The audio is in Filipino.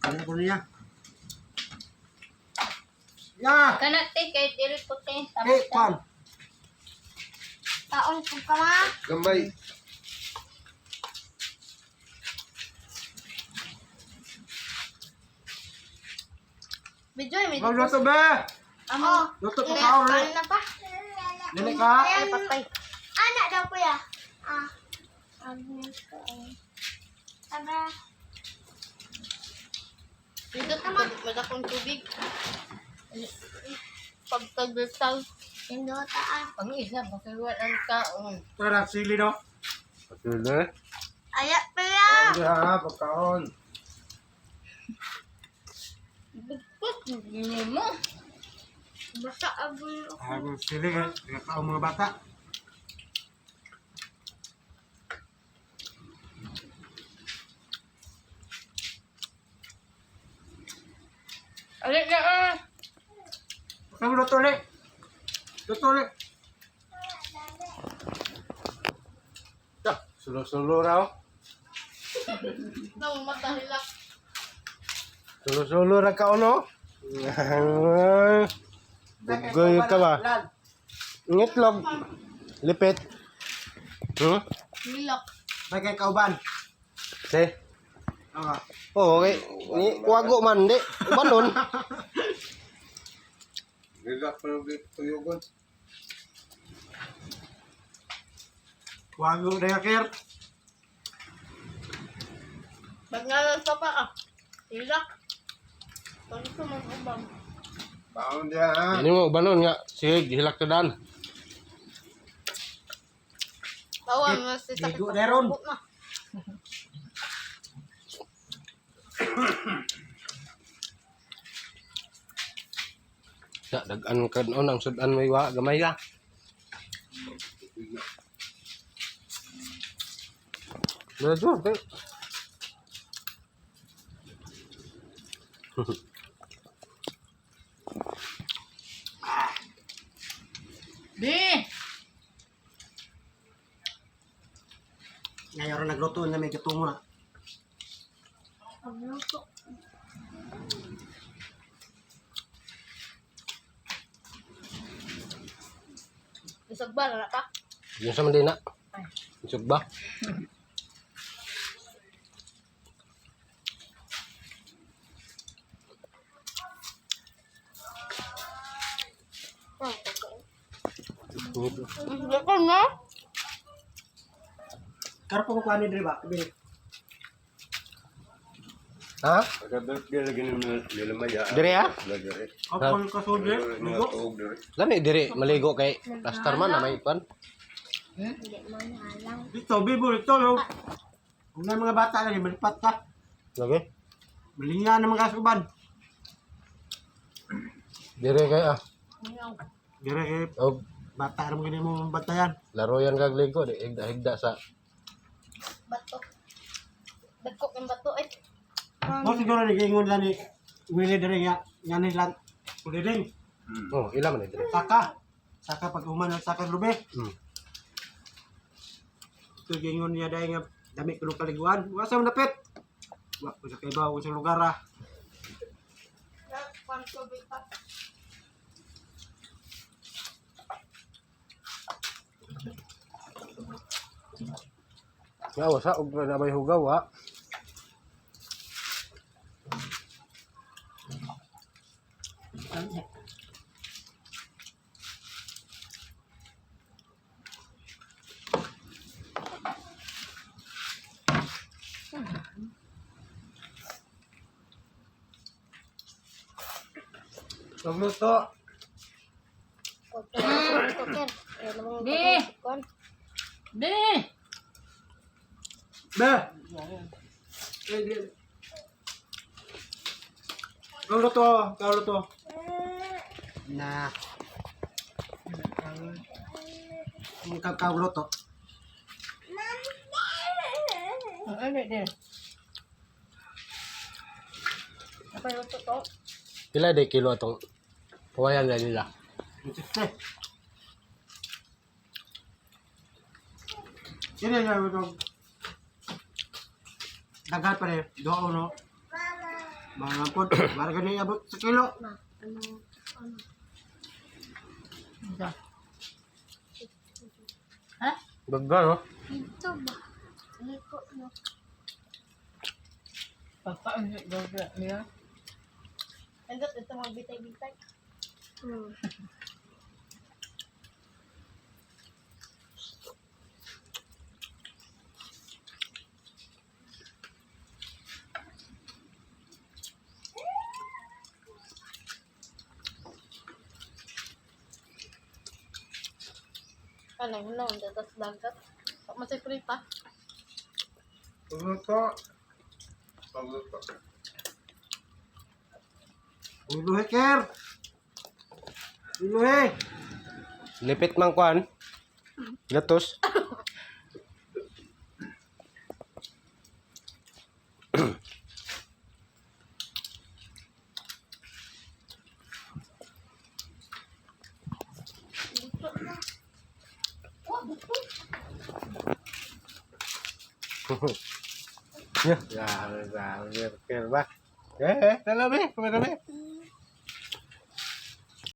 Ano ko niya? Ya! Kana te kay dili ko te. Kwan! Taon ko ka ma. Gambay. Bijoy, may Magluto ba? Amo. Luto ko ka ulit. Ano na pa? Dili ka? Ay patay. Anak daw kuya. Agnes ko. Tara. Dito madakong tubig. Pagtagdasal. Indota Ang isa pakiwan ang kaon. Tara, sili no? Patuloy. Ayak pala. Hindi ha, pagkaon. Bukot hindi mo. Basta abon ako. Sili ka. Pagkaon mga bata. Alik na ah. Pagkaon luto ulit. Luto ulit. Sulo-sulo raw. Nang matahilak. Sulo-sulo ra ka ono. Bugoy ka ba? Ngitlog. Lipit. Hilak. Bagay kauban. Si. Okay. Oh, okay. Ni wago man di. Banon. Gagak pa yung tuyugon. Wago na yakir. Magnalan sa pa ah. Hilak. Pag ito mag-ubam. Baon dia ha. Ini mo banon nga. Sige, hilak ka dan. Tawan mo si sakit Ligo sa na ron. puso na. Ya, dagan ka on ang sudan may wa gamay ka. Medyo, okay. Di! Ngayon rin nagluto na may katungo na. Pagluto. Isag ba na ka? Yung sa Mandina. Isog ba? Bakit na? Karo po kukuha ni Dre ba? Bili. Ha? Agad lagi nila maya. Dire ha? Kapag kasudre, ligo. Lami dire maligo kay plaster man na may kwan. Hindi mo nalang. Dito, bibo, ito, no? Kung may mga bata lagi, malipat ka. Lagi. Malinga ng mga kasuban. Dire kay ah. Dire kay Og bata naman ganyan mo bantayan. laro yan kag ligo di higda sa Bato. Dagkok yung bato eh. Mo siguro nag-iingon lang ni Willie Dre nga, nga nilang kuliding. oh ila man dire. Saka. Saka pag uman ng saka lubi. Ito gingon niya dahil nga dami ko ng kaliguan. Wasa mo napit. Wala ko sa kaibaw ko sa lugar ah. Nga wasa og na may hugaw ha. Pagluto. Di! Di! Be! Kau luto. Nah. Kau luto. Ano din? Apa yung to? Pila de kilo atong kawayan na nila. Ini yang itu. Dagat pa rin. Doon no. Mga po, barga na abot sa kilo. Ma, ano? Ito. Ha? Daga no? Ito ba? Liko na. Pagkaan niya. Andot, ito magbitay-bitay. Hmm. Ano yun lang, dagat dagat. Masay prita. Pagluto. Pagluto. Uluhe, Ker. Uluhe. Lipit mang kwan. Gatos. Ya, ya, ya, ya, ba? Tala be, kumera be.